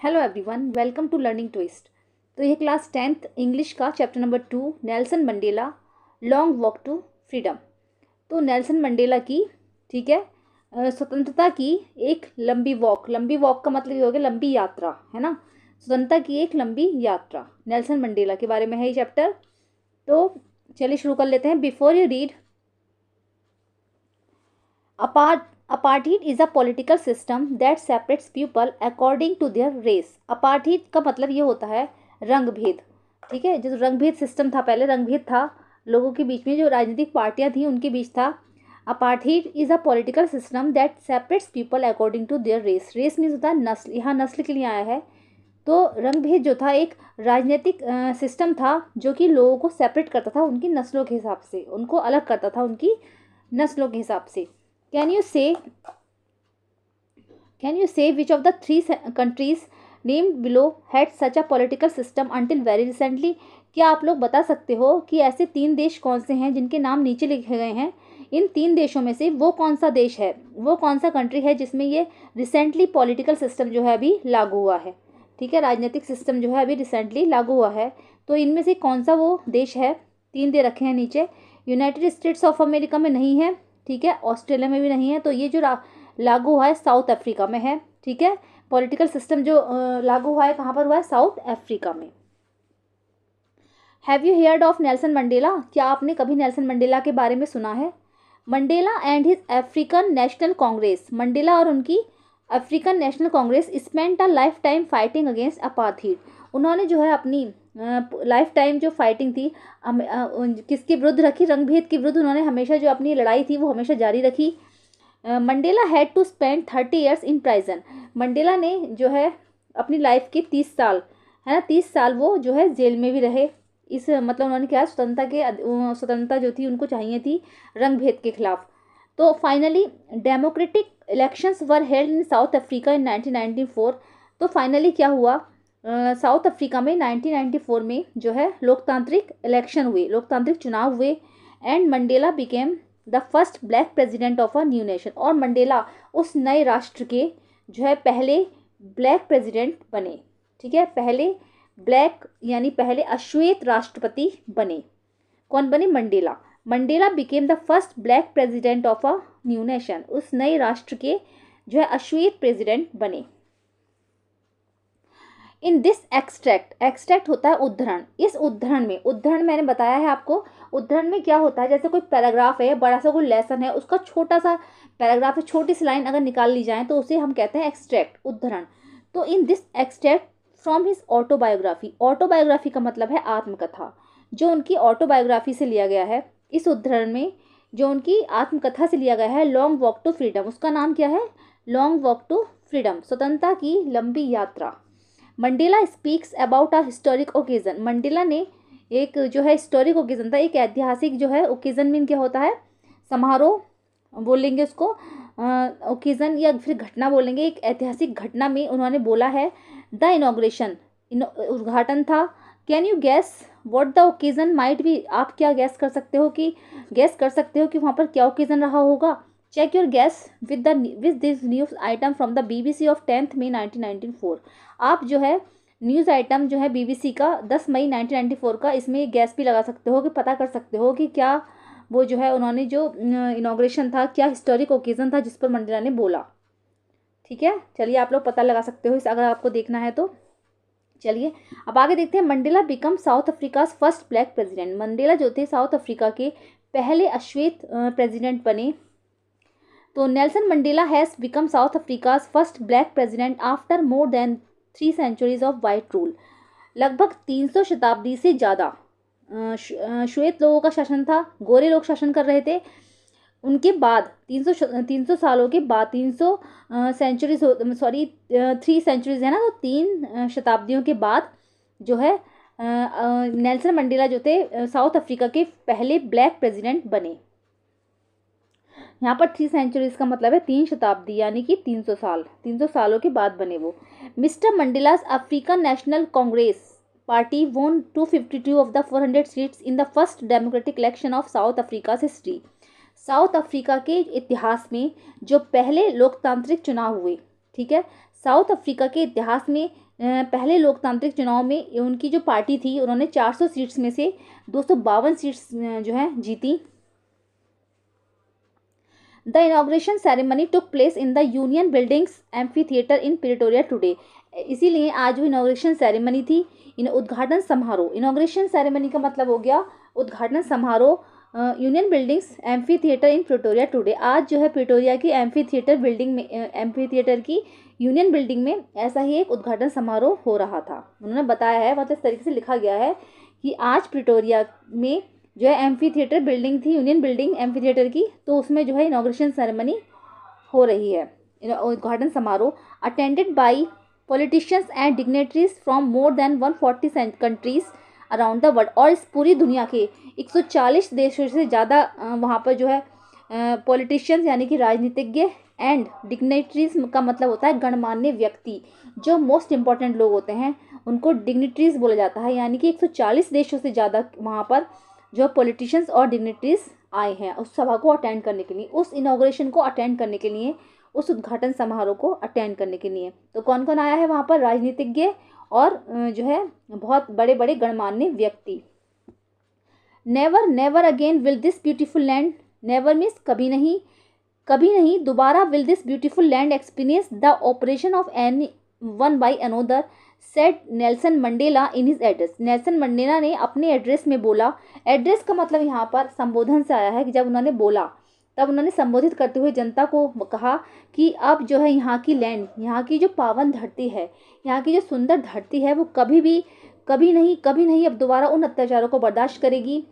Hello everyone, welcome to learning twist. तो ये class 10th English का chapter number 2 Nelson Mandela long walk to freedom. तो Nelson Mandela की, ठीक है, स्वतंत्रता की एक लंबी वॉक का मतलब ये हो गया लंबी यात्रा, है ना। स्वतंत्रता की एक लंबी यात्रा नेल्सन मंडेला के बारे में है ये चैप्टर। तो चलिए शुरू कर लेते हैं। Before you read, apartheid is a political system that separates people according to their race. Apartheid का मतलब ये होता है रंग भेद, ठीक है। जो रंग भेद सिस्टम था, पहले रंग भेद था लोगों के बीच में, जो राजनीतिक पार्टियां थी उनके बीच था। Apartheid is a political system that separates people according to their race. Race means होता है नस्ल, यहाँ नस्ल के लिए आया है। तो रंग भेद जो था एक राजनीतिक सिस्टम था जो कि लोगों को सेपरेट करता था उनकी नस्लों के हिसाब से, उनको अलग करता था उनकी नस्लों के हिसाब से। Can you say which of the three countries named below had such a political system until very recently? क्या आप लोग बता सकते हो कि ऐसे 3 देश कौन से हैं जिनके नाम नीचे लिखे गए हैं? इन 3 देशों में से वो कौन सा देश है, वो कौन सा कंट्री है जिसमें ये रिसेंटली पॉलिटिकल सिस्टम जो है अभी लागू हुआ है, ठीक है। राजनीतिक सिस्टम जो है अभी रिसेंटली लागू हुआ है। तो इनमें से कौन सा वो देश है? 3 दे रखे हैं नीचे। यूनाइटेड स्टेट्स ऑफ अमेरिका में नहीं है, ठीक है। ऑस्ट्रेलिया में भी नहीं है। तो ये जो लागू हुआ है साउथ अफ्रीका में है, ठीक है। पॉलिटिकल सिस्टम जो लागू हुआ है कहाँ पर हुआ है? साउथ अफ्रीका में। Have you heard of Nelson Mandela? क्या आपने कभी नेल्सन मंडेला के बारे में सुना है? Mandela and his African National Congress, Mandela और उनकी African National Congress spent a life time fighting against apartheid. उन्होंने जो है अपनी लाइफ टाइम जो फाइटिंग थी किसके विरुद्ध रखी? रंग भेद के विरुद्ध उन्होंने हमेशा जो अपनी लड़ाई थी वो हमेशा जारी रखी। Mandela had to spend 30 years in prison. Mandela ने जो है अपनी लाइफ के 30 साल, है ना, 30 साल वो जो है जेल में भी रहे। इस मतलब उन्होंने क्या, स्वतंत्रता जो थी उनको चाहिए थी रंग भेद के खिलाफ। तो finally democratic elections were held in south Africa in 1994। तो फाइनली क्या हुआ? साउथ अफ्रीका में 1994 में जो है लोकतांत्रिक इलेक्शन हुए, लोकतांत्रिक चुनाव हुए। And Mandela became the first black president of a new nation. और मंडेला उस नए राष्ट्र के जो है पहले ब्लैक प्रेसिडेंट बने, ठीक है। पहले ब्लैक यानी पहले अश्वेत राष्ट्रपति बने। कौन बने? Mandela. Mandela became the first black president of a new nation. उस नए राष्ट्र के जो है अश्वेत प्रेसिडेंट बने। इन दिस एक्सट्रैक्ट, एक्सट्रैक्ट होता है उद्धरण। इस उद्धरण में, उद्धरण मैंने बताया है आपको, उद्धरण में क्या होता है, जैसे कोई पैराग्राफ है, बड़ा सा कोई लेसन है, उसका छोटा सा पैराग्राफ है, छोटी सी लाइन अगर निकाल ली जाए तो उसे हम कहते हैं एक्सट्रैक्ट, उद्धरण। तो in this extract from his autobiography, autobiography का मतलब है आत्मकथा, जो उनकी ऑटोबायोग्राफी से लिया गया है। इस उद्धरण में जो उनकी आत्मकथा से लिया गया है, लॉन्ग वॉक टू फ्रीडम, उसका नाम क्या है? लॉन्ग वॉक टू फ्रीडम, स्वतंत्रता की लंबी यात्रा। Mandela speaks about a historic occasion. Mandela ने एक जो है हिस्टोरिक ओकेजन था, एक ऐतिहासिक जो है ओकेजन में क्या होता है? समारोह बोलेंगे उसको, ओकेजन या फिर घटना बोलेंगे। एक ऐतिहासिक घटना में उन्होंने बोला है द इनॉग्रेशन, उद्घाटन था। Can you gas what the occasion might be? आप क्या गैस कर सकते हो कि वहाँ पर क्या ओकेजन रहा होगा? Check your guess with this news item from the BBC of 10th May 1994। आप जो है न्यूज़ आइटम जो है बीबीसी का 10 मई 1994 का, इसमें गैस भी लगा सकते हो कि पता कर सकते हो कि क्या वो जो है उन्होंने जो इनॉग्रेशन था, क्या हिस्टोरिक ओकेजन था जिस पर मंडेला ने बोला, ठीक है। चलिए आप लोग पता लगा सकते हो इस, अगर आपको देखना है तो। चलिए अब आगे देखते हैं। Mandela become south Africa first black president. Mandela जो थे साउथ अफ्रीका के पहले अश्वेत प्रेसिडेंट बने। तो Nelson Mandela has become south Africa first black president after more than 3 centuries of white rule. लगभग 300 शताब्दी से ज़्यादा श्वेत लोगों का शासन था, गोरे लोग शासन कर रहे थे। उनके बाद 300 सालों के बाद, 300 सेंचुरीज, सॉरी 3 centuries है ना, तो 3 शताब्दियों के बाद जो है नेल्सन मंडेला जो थे साउथ अफ्रीका के पहले ब्लैक प्रेसिडेंट बने। यहाँ पर 3 centuries का मतलब है 3 शताब्दी, यानी कि 300 साल, 300 सालों के बाद बने वो। Mr Mandela's African National Congress party won 252 of the 400 seats in the first democratic election of South Africa history. South Africa के इतिहास में जो पहले लोकतांत्रिक चुनाव हुए, ठीक है। साउथ अफ्रीका के इतिहास में पहले लोकतांत्रिक चुनाव में उनकी जो पार्टी थी उन्होंने 400 सीट्स में से 252 सीट्स जो है जीती। The inauguration ceremony took place in the union buildings amphi theatre in Pretoria today. इसीलिए आज जो इनॉग्रेशन सेरेमनी थी, उद्घाटन समारोह, इनॉग्रेशन सेरेमनी का मतलब हो गया उद्घाटन समारोह, union buildings amphi theatre in Pretoria today. आज जो है प्रिटोरिया की एम्फी थिएटर बिल्डिंग में, एम्फी थिएटर की यूनियन बिल्डिंग में ऐसा ही एक उद्घाटन समारोह हो रहा था। उन्होंने बताया है, मतलब इस तरीके से लिखा गया है कि आज प्रिटोरिया में जो है एम्फी थिएटर बिल्डिंग थी, यूनियन बिल्डिंग एम्फी थिएटर की, तो उसमें जो है इनॉग्रेशन सेरेमनी हो रही है, उद्घाटन समारोह। Attended by politicians and dignitaries from more than 140 countries around the world. और इस पूरी दुनिया के 140 देशों से ज़्यादा वहाँ पर जो है पॉलिटिशियंस यानी कि राजनीतिज्ञ, एंड डिग्नेटरीज का मतलब होता है गणमान्य व्यक्ति, जो मोस्ट इम्पॉर्टेंट लोग होते हैं उनको डिग्नेटरीज बोला जाता है। यानी कि 140 देशों से ज़्यादा वहाँ पर जो पॉलिटिशियंस और डिग्नेटरीज आए हैं उस सभा को अटेंड करने के लिए, उस इनॉग्रेशन को अटेंड करने के लिए, उस उद्घाटन समारोह को अटेंड करने के लिए। तो कौन कौन आया है वहाँ पर? राजनीतिज्ञ और जो है बहुत बड़े बड़े गणमान्य व्यक्ति। Never never again will this beautiful land, never means कभी नहीं, कभी नहीं दोबारा, will this beautiful land experience the oppression of any one by another, said Nelson Mandela in his address. Nelson Mandela ने अपने एड्रेस में बोला। एड्रेस का मतलब यहाँ पर संबोधन से आया है कि जब उन्होंने बोला तब उन्होंने संबोधित करते हुए जनता को कहा कि अब जो है यहाँ की लैंड, यहाँ की जो पावन धरती है, यहाँ की जो सुंदर धरती है, वो कभी नहीं अब दोबारा उन अत्याचारों को बर्दाश्त करेगी।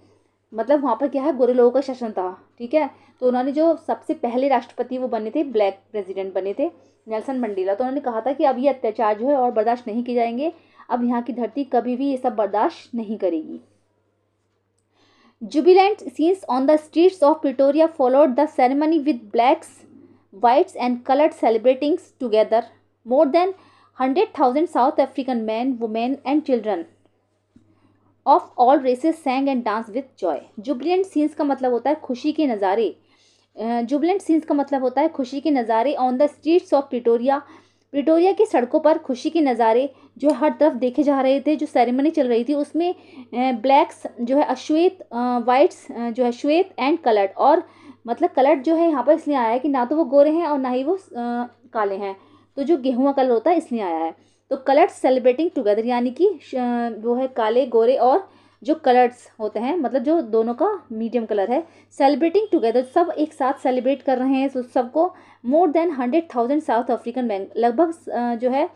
मतलब वहाँ पर क्या है, गोरे लोगों का शासन था, ठीक है। तो उन्होंने जो सबसे पहले राष्ट्रपति वो बने थे, ब्लैक प्रेसिडेंट बने थे नेल्सन मंडेला, तो उन्होंने कहा था कि अब ये अत्याचार जो है और बर्दाश्त नहीं किए जाएंगे, अब यहाँ की धरती कभी भी ये सब बर्दाश्त नहीं करेगी। Jubilant scenes on the streets of Pretoria followed the ceremony with blacks, whites and coloured celebrating together. More than 100,000 South African man, women and children of all races sang and dance with joy. Jubilant scenes का मतलब होता है खुशी के नज़ारे, Jubilant scenes का मतलब होता है खुशी के नज़ारे। On the streets of Pretoria, Pretoria की सड़कों पर खुशी के नज़ारे जो हर तरफ देखे जा रहे थे। जो सेरेमनी चल रही थी उसमें ब्लैक्स जो है अश्वेत, वाइट्स जो है श्वेत, एंड कलर्ड, और मतलब कलर्ड जो है यहाँ पर इसलिए आया है कि ना तो वो गोरे हैं और ना ही वो काले हैं, तो जो गेहुआ कलर होता है इसलिए आया है। तो कलर्ड सेलिब्रेटिंग टुगेदर यानी कि वो है काले गोरे और जो कलर्स होते हैं, मतलब जो दोनों का मीडियम कलर है, सेलिब्रेटिंग टुगेदर सब एक साथ सेलिब्रेट कर रहे हैं इस उत्सव को। मोर देन 100,000 साउथ अफ्रीकन मैन, लगभग जो है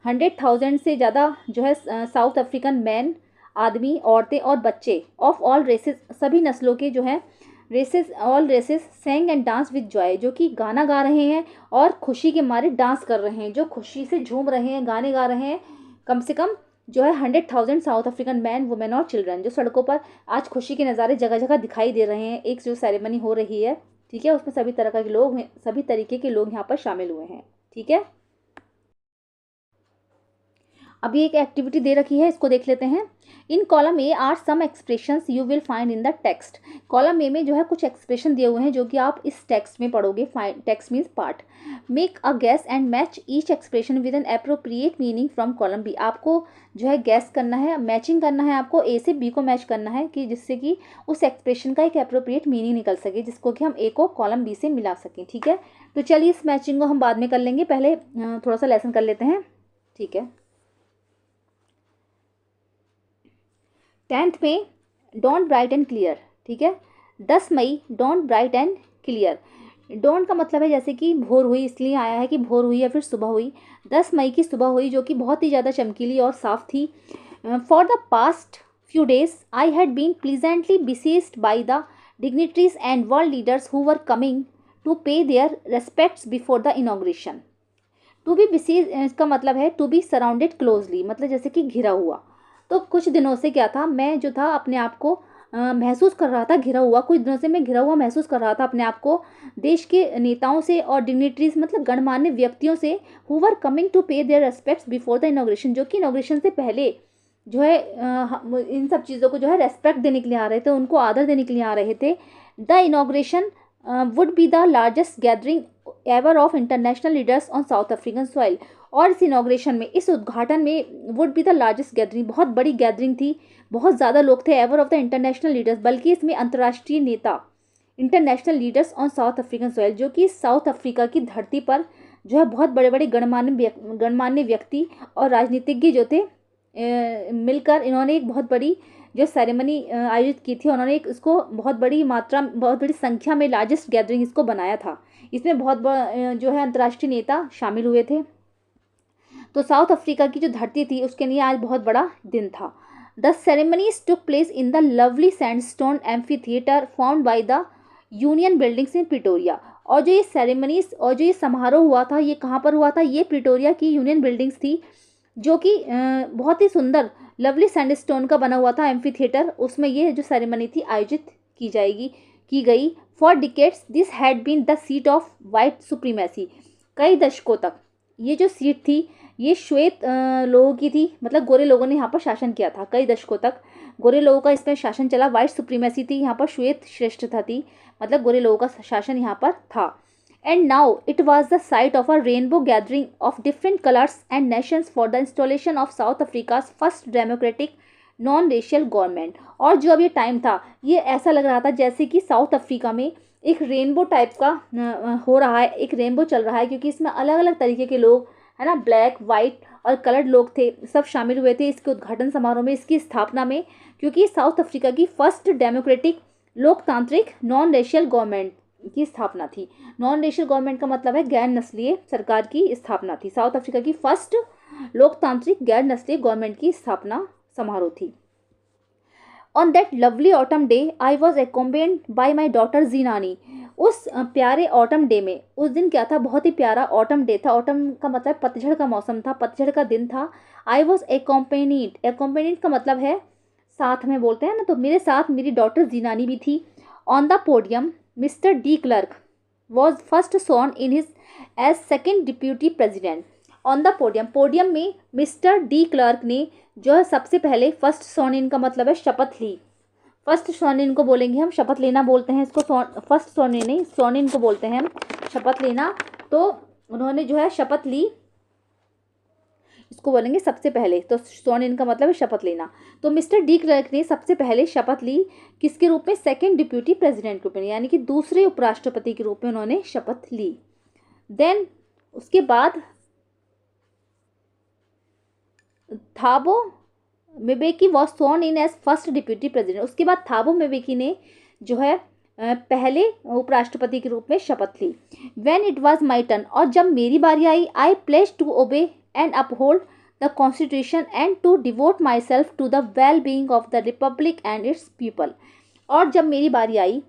100,000 से ज़्यादा जो है साउथ अफ्रीकन मैन, आदमी, औरतें और बच्चे, ऑफ ऑल रेसेस, सभी नस्लों के जो है races, all races, sang and dance with joy, जो कि गाना गा रहे हैं और खुशी के मारे डांस कर रहे हैं, जो खुशी से झूम रहे हैं, गाने गा रहे हैं। कम से कम जो है 100,000 साउथ अफ्रीकन मैन, वुमेन और चिल्ड्रन, जो सड़कों पर आज खुशी के नज़ारे जगह जगह दिखाई दे रहे हैं। एक जो सेरेमनी हो रही है, ठीक है, उसमें सभी तरह के लोग हैं, सभी तरीके के लोग यहाँ पर शामिल हुए हैं, ठीक है। अभी एक एक्टिविटी दे रखी है, इसको देख लेते हैं। In column A are some expressions you will find in the text. Column A में जो है कुछ एक्सप्रेशन दिए हुए हैं जो कि आप इस टेक्स्ट में पढ़ोगे। Text means part. Make a guess and match each expression with an appropriate meaning from column B. आपको जो है गैस करना है, मैचिंग करना है, आपको ए से बी को मैच करना है कि जिससे कि उस एक्सप्रेशन का एक एप्रोप्रिएट मीनिंग निकल सके, जिसको कि हम ए को कॉलम बी से मिला सकें, ठीक है। तो चलिए इस मैचिंग को हम बाद में कर लेंगे, पहले थोड़ा सा लेसन कर लेते हैं, ठीक है। 10th में डॉन्ट ब्राइट एंड क्लियर, ठीक है। 10 May dawned bright and clear. Dawned का मतलब है जैसे कि भोर हुई, इसलिए आया है कि भोर हुई या फिर सुबह हुई। 10 मई की सुबह हुई जो कि बहुत ही ज़्यादा चमकीली और साफ थी। For the past few days I had been pleasantly besieged by the dignitaries and world leaders who were coming to pay their respects before the inauguration. To be besieged इसका मतलब है टू बी सराउंडेड क्लोजली, मतलब जैसे कि घिरा हुआ। तो कुछ दिनों से क्या था, मैं जो था अपने आप को महसूस कर रहा था घिरा हुआ, कुछ दिनों से मैं घिरा हुआ महसूस कर रहा था अपने आप को देश के नेताओं से और डिग्निटरीज, मतलब गणमान्य व्यक्तियों से, who were coming to pay their respects before the inauguration, जो कि इनॉग्रेशन से पहले जो है इन सब चीज़ों को जो है रेस्पेक्ट देने के लिए आ रहे थे, उनको आदर देने के लिए आ रहे थे। The inauguration would be the largest gathering ever of international leaders on South African soil. और इस इनॉग्रेशन में, इस उद्घाटन में, would be the largest gathering, बहुत बड़ी गैदरिंग थी, बहुत ज़्यादा लोग थे, ever of the international leaders, बल्कि इसमें अंतर्राष्ट्रीय नेता, international leaders on south African soil, जो कि साउथ अफ्रीका की धरती पर जो है बहुत बड़े बड़े गणमान्य व्यक्ति और राजनीतिज्ञ जो थे, मिलकर इन्होंने एक बहुत बड़ी जो सेरेमनी आयोजित की थी। उन्होंने एक इसको बहुत बड़ी मात्रा, बहुत बड़ी संख्या में लार्जेस्ट गैदरिंग इसको बनाया था। इसमें बहुत जो है अंतर्राष्ट्रीय नेता शामिल हुए थे। तो साउथ अफ्रीका की जो धरती थी उसके लिए आज बहुत बड़ा दिन था। The ceremonies took place in the lovely sandstone amphi theatre found by the union buildings in Pretoria. और जो ये सेरेमनीज और जो ये समारोह हुआ था, ये कहाँ पर हुआ था? ये प्रिटोरिया की यूनियन बिल्डिंग्स थी, जो कि बहुत ही सुंदर लवली सैंडस्टोन का बना हुआ था एम्फी थिएटर। उसमें ये जो सेरेमनी थी आयोजित की गई। For decades this had been the seat of white supremacy. कई दशकों तक ये जो सीट थी ये श्वेत लोगों की थी, मतलब गोरे लोगों ने यहाँ पर शासन किया था। कई दशकों तक गोरे लोगों का इसमें शासन चला। वाइट सुप्रीमेसी थी, यहाँ पर श्वेत श्रेष्ठता थी, मतलब गोरे लोगों का शासन यहाँ पर था। And now it was the site of a rainbow gathering of different colors and nations for the installation of South Africa's first democratic non-racial government। और जो अब ये टाइम था, ये ऐसा लग रहा था जैसे कि साउथ अफ्रीका में एक रेनबो टाइप का हो रहा है, एक रेनबो चल रहा है, क्योंकि इसमें अलग अलग तरीके के लोग, है ना, ब्लैक, वाइट और कलर्ड लोग थे, सब शामिल हुए थे इसके उद्घाटन समारोह में, इसकी स्थापना में, क्योंकि साउथ अफ्रीका की फर्स्ट डेमोक्रेटिक लोकतांत्रिक नॉन रेशियल गवर्नमेंट की स्थापना थी। नॉन रेशियल गवर्नमेंट का मतलब है गैर नस्लीय सरकार की स्थापना थी। साउथ अफ्रीका की फर्स्ट लोकतांत्रिक गैर नस्लीय गवर्नमेंट की स्थापना समारोह थी। On that lovely autumn day I was accompanied by my daughter Zenani. उस प्यारे ऑटम डे में, उस दिन क्या था? बहुत ही प्यारा ऑटम डे था। ऑटम का मतलब पतझड़ का मौसम था, पतझड़ का दिन था। आई वॉज accompanied का मतलब है साथ में बोलते हैं ना, तो मेरे साथ मेरी डॉटर जीनानी भी थी। On the podium mister de Klerk was first sworn in his as second deputy president. On the podium में मिस्टर डी क्लर्क ने जो है सबसे पहले फर्स्ट sworn in का मतलब है शपथ ली। फर्स्ट sworn in को बोलेंगे हम, शपथ लेना बोलते हैं इसको, फर्स्ट sworn in नहीं, sworn in को बोलते हैं हम शपथ लेना। तो उन्होंने जो है शपथ ली, इसको बोलेंगे सबसे पहले, तो sworn in का मतलब है शपथ लेना। तो मिस्टर डी क्लर्क ने सबसे पहले शपथ ली किसके रूप में? सेकंड डिप्यूटी प्रेसिडेंट के रूप में, यानी कि दूसरे उपराष्ट्रपति के रूप में उन्होंने शपथ ली। देन उसके बाद Thabo Mbeki was sworn in as first deputy president. उसके बाद थाबो म्बेकी ने जो है पहले उपराष्ट्रपति के रूप में शपथ ली। When it was my turn, और जब मेरी बारी आई, I pledged to obey and uphold the constitution and to devote myself to the well-being of the republic and its people। और जब मेरी बारी आई,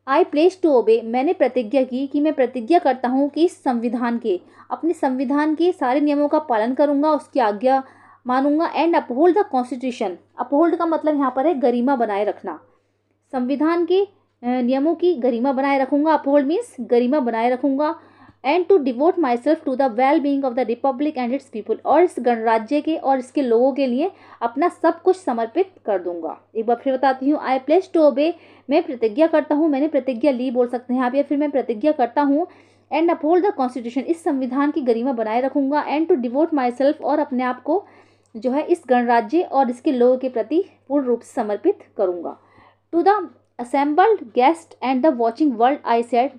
I pledge to obey, मैंने प्रतिज्ञा की कि मैं प्रतिज्ञा करता हूँ कि इस संविधान के, अपने संविधान के सारे नियमों का पालन करूँगा, उसकी आज्ञा मानूंगा। And uphold the constitution, uphold का मतलब यहाँ पर है गरिमा बनाए रखना, संविधान के नियमों की गरिमा बनाए रखूँगा। अपहोल्ड मीन्स गरिमा बनाए रखूँगा। And to devote myself to the well being of the republic and its people, और इस गणराज्य के और इसके लोगों के लिए अपना सब कुछ समर्पित कर दूंगा। एक बार फिर बताती हूँ, आई प्लेस टू ओबे, मैं प्रतिज्ञा करता हूँ, मैंने प्रतिज्ञा ली बोल सकते हैं आप, या फिर मैं प्रतिज्ञा करता हूँ। एंड अपहोल्ड द कॉन्स्टिट्यूशन, इस संविधान की गरिमा बनाए रखूंगा। And to devote myself, और अपने आप को जो है इस गणराज्य और इसके लोगों के प्रति पूर्ण रूप से समर्पित करूंगा। To the assembled guest and the watching world I said,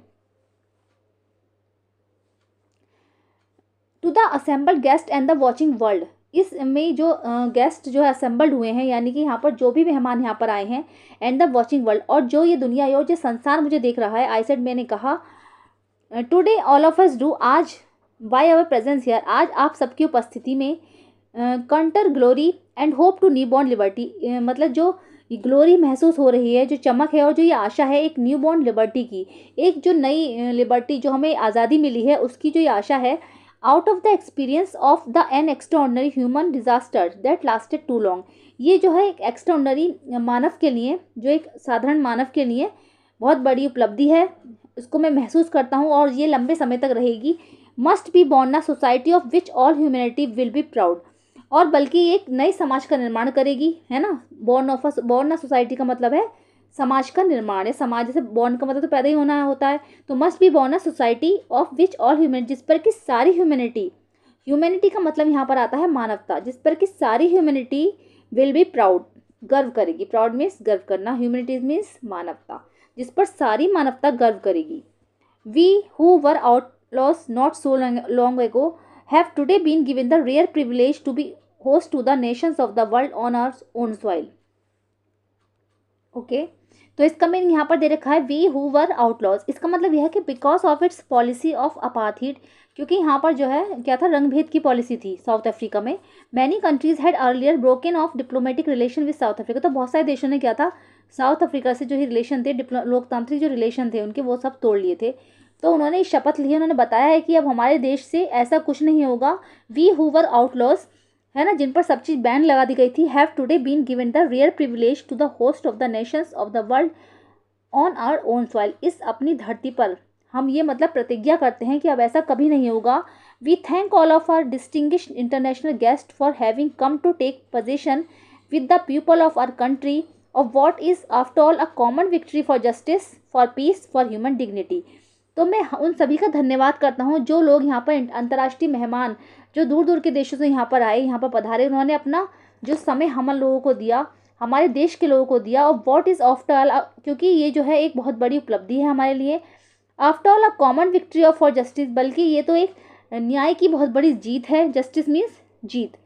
to the assembled guest and the watching world, इसमें जो गेस्ट जो है असेंबल्ड हुए हैं, यानी कि यहाँ पर जो भी मेहमान यहाँ पर आए हैं, एंड द वॉचिंग वर्ल्ड, और जो ये दुनिया और जो संसार मुझे देख रहा है। आई सेड, मैंने कहा, today all of us do, आज बाय आवर प्रेजेंस हियर, आज आप सबकी उपस्थिति में, confer glory and hope to newborn liberty, मतलब जो ग्लोरी महसूस हो रही है, जो चमक है और जो ये आशा है एक न्यू बॉर्न लिबर्टी की, एक जो नई लिबर्टी जो हमें आज़ादी मिली है उसकी जो ये आशा है। Out of the experience of the an extraordinary human disaster that lasted too long, ये जो है एक एक्स्ट्राऑर्डिनरी मानव के लिए, जो एक साधारण मानव के लिए बहुत बड़ी उपलब्धि है, इसको मैं महसूस करता हूँ और ये लंबे समय तक रहेगी। Must be born a society of which all humanity will be proud, और बल्कि एक नए समाज का निर्माण करेगी, है ना। बॉर्न अ सोसाइटी का मतलब है समाज का निर्माण है। समाज जैसे बॉर्न का मतलब तो पैदा ही होना होता है, तो must be born a society of which all humanity, जिस पर कि सारी ह्यूमैनिटी, ह्यूमैनिटी का मतलब यहाँ पर आता है मानवता, जिस पर कि सारी ह्यूमैनिटी विल बी प्राउड, गर्व करेगी। प्राउड मीन्स गर्व करना, ह्यूमैनिटी मीन्स मानवता, जिस पर सारी मानवता गर्व करेगी। We who were outlaws not so long ago have today been given the rare privilege to be host to the nations of the world on our own soil. Okay तो इसका meaning यहाँ पर दे रखा है वी हु वर आउटलॉज। इसका मतलब यह है कि because of its policy of apartheid, क्योंकि यहाँ पर जो है क्या था, रंगभेद की पॉलिसी थी साउथ अफ्रीका में। Many countries had earlier broken of diplomatic relation with south Africa, तो बहुत सारे देशों ने क्या था, साउथ अफ्रीका से जो ही रिलेशन थे, लोकतांत्रिक जो रिलेशन थे उनके, वो सब तोड़ लिए थे। तो उन्होंने शपथ ली, उन्होंने बताया है कि अब हमारे देश से ऐसा कुछ नहीं होगा। वी हु वर आउटलॉज है ना, जिन पर सब चीज़ बैन लगा दी गई थी, have today been given the rare privilege to the host of the nations of the world on our own soil. इस अपनी धरती पर हम ये मतलब प्रतिज्ञा करते हैं कि अब ऐसा कभी नहीं होगा। We thank all of our distinguished international guest for having come to take position with the people of our country of what is after all a common victory for justice, for peace, for human dignity. तो मैं उन सभी का धन्यवाद करता हूँ जो लोग यहाँ पर अंतर्राष्ट्रीय मेहमान जो दूर दूर के देशों से यहाँ पर आए, यहाँ पर पधारे, उन्होंने अपना जो समय हम लोगों को दिया, हमारे देश के लोगों को दिया। और व्हाट इज़ आफ्टर ऑल, क्योंकि ये जो है एक बहुत बड़ी उपलब्धि है हमारे लिए। After all a common victory of for justice, बल्कि ये तो एक न्याय की बहुत बड़ी जीत है। जस्टिस मीन्स जीत,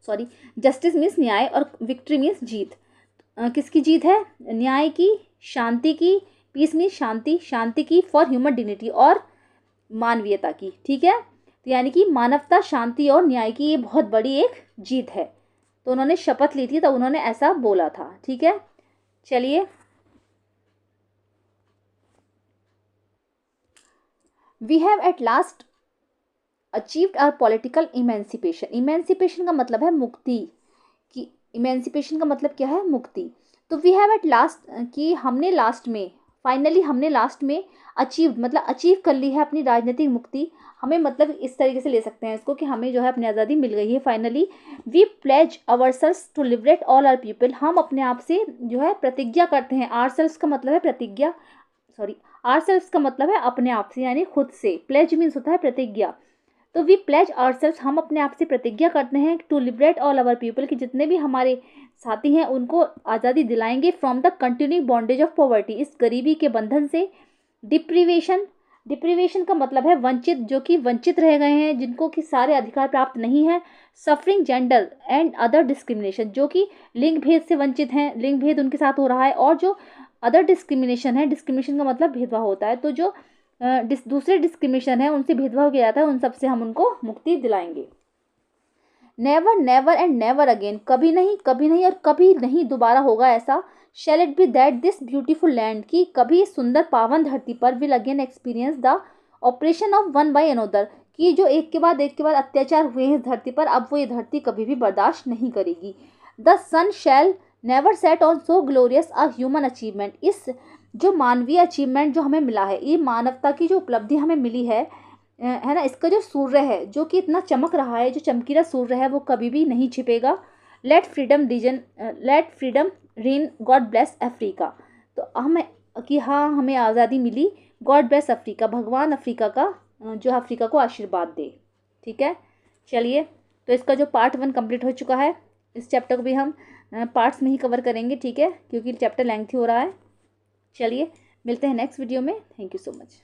सॉरी, जस्टिस मीन्स न्याय और विक्ट्री मीन्स जीत। किसकी जीत है? न्याय की, शांति की, पीस मीन्स शांति, शांति की, फॉर ह्यूमन डिग्निटी और मानवीयता की। ठीक है, तो यानी कि मानवता, शांति और न्याय की ये बहुत बड़ी एक जीत है। तो उन्होंने शपथ ली थी, तो उन्होंने ऐसा बोला था। ठीक है, चलिए, we have at last achieved our political emancipation. Emancipation का मतलब है मुक्ति, कि इमेंसिपेशन का मतलब क्या है? मुक्ति। तो वी हैव एट लास्ट, कि हमने लास्ट में, फाइनली हमने लास्ट में अचीव, मतलब अचीव कर ली है अपनी राजनीतिक मुक्ति। हमें मतलब इस तरीके से ले सकते हैं इसको कि हमें जो है अपनी आज़ादी मिल गई है finally. We pledge ourselves to liberate all our people. हम अपने आप से जो है प्रतिज्ञा करते हैं। आवरसेल्व्स का मतलब है प्रतिज्ञा, सॉरी, आवरसेल्व्स का मतलब है अपने आप से, यानी खुद से। प्लेज मीन्स होता है प्रतिज्ञा। तो वी प्लेज आवरसेल्व्स, हम अपने आप से प्रतिज्ञा करते हैं to liberate all our people, कि जितने भी हमारे साथी हैं उनको आज़ादी दिलाएंगे from the continuing bondage of poverty, इस गरीबी के बंधन से। डिप्रीवेशन, डिप्रीवेशन का मतलब है वंचित, जो कि वंचित रह गए हैं, जिनको कि सारे अधिकार प्राप्त नहीं है। Suffering gender and other discrimination, जो कि लिंग भेद से वंचित हैं, लिंग भेद उनके साथ हो रहा है। और जो अदर डिस्क्रिमिनेशन है, डिस्क्रिमिनेशन का मतलब भेदभाव होता है, तो जो दूसरे डिस्क्रिमिनेशन है उनसे भेदभाव किया जाता है, उन सब से हम उनको मुक्ति दिलाएंगे। Never, never and never again, कभी नहीं, कभी नहीं और कभी नहीं दोबारा होगा ऐसा। Shall it be that this beautiful land, की कभी इस सुंदर पावन धरती पर will again experience the oppression of one by another, कि जो एक के बाद अत्याचार हुए हैं इस धरती पर, अब वो ये धरती कभी भी बर्दाश्त नहीं करेगी। The sun shall never set on so glorious a human achievement, इस जो मानवीय अचीवमेंट जो हमें मिला है, ये मानवता की जो उपलब्धि हमें मिली है ना, इसका जो सूर्य है जो कि इतना चमक रहा है, जो चमकीला सूर्य है, वो कभी भी नहीं छिपेगा। Let freedom reign, God bless Africa. तो हमें कि हाँ, हमें आज़ादी मिली, गॉड ब्लेस अफ्रीका, भगवान अफ्रीका का जो अफ्रीका को आशीर्वाद दे। ठीक है, चलिए, तो इसका जो पार्ट 1 कंप्लीट हो चुका है। इस चैप्टर को भी हम पार्ट्स में ही कवर करेंगे, ठीक है, क्योंकि चैप्टर लेंथी हो रहा है। चलिए, मिलते हैं नेक्स्ट वीडियो में। Thank you so much.